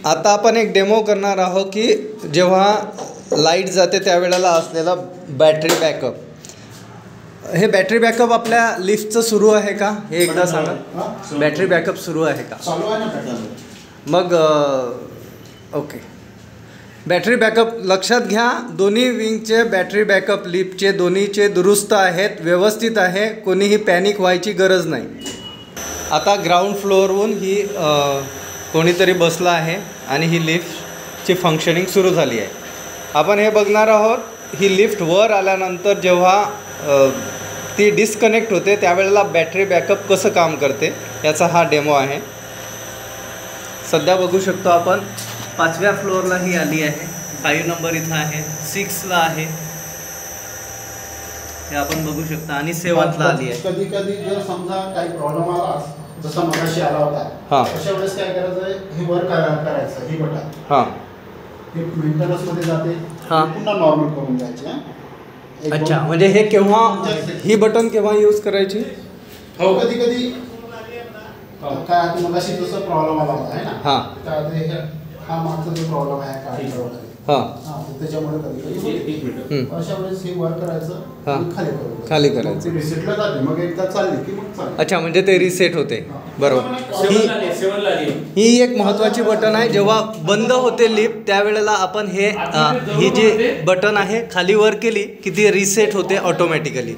आता आपण एक डेमो करणार आहोत की जेव्हा लाईट जाते त्यावेळेला असलेला बॅटरी बॅकअप. हे बॅटरी बॅकअप आपल्या लिफ्टचं सुरू आहे का हे एकदा सांगा. बॅटरी बॅकअप सुरू आहे का? चालू आहे ना. मग ओके. बॅटरी बॅकअप लक्षात घ्या, दोन्ही विंगचे बॅटरी बॅकअप लिफ्टचे दोन्हीचे दुरुस्त आहेत, व्यवस्थित आहे, कोणीही पॅनिक व्हायची गरज नाही. आता ग्राउंड फ्लोअरहून ही कोणीतरी बसला आहे आणि ही लिफ्टची फंक्शनिंग सुरू झाली आहे. आपण हे बघणार आहोत. ही लिफ्ट वर आल्यानंतर जेव्हा ती डिस्कनेक्ट होते त्यावेळेला बॅटरी बॅकअप कसं काम करते याचा हा डेमो आहे. सध्या बघू शकतो आपण 5व्या फ्लोअरला ही आली आहे. 5 नंबर इथं आहे, 6ला आहे, हे आपण बघू शकता, आणि 7ला आली आहे. कधी कधी जर समजा काही प्रॉब्लेम आला, जसा मगाशी आला होता, अशा वेळेस काय करायचं, हे वर करायचं, हे बटन हे मेंटेनन्स मध्ये जाते, पुन्हा नॉर्मल करून जायचे. अच्छा, म्हणजे हे केव्हा, ही बटन केव्हा यूज करायची? हो, कधी कधी काय मगाशी जसं प्रॉब्लेम आला होता आहे ना, हा मागचा जो प्रॉब्लेम आहे गाडीचा वगैरे, त्याच्यामुळे कधी अशा वेळेस हे वर करायचं, खाली करायचं, रिसेटला जाते, मग एकदा चालली की मग चालते. अच्छा, म्हणजे ते रिसेट होते. बरोबर. ही एक महत्त्वाची बटन आहे. जेव्हा बंद होते लिफ्ट त्यावेळेला आपण ही जी बटन आहे खाली वर केली की ती रिसेट होते ऑटोमॅटिकली.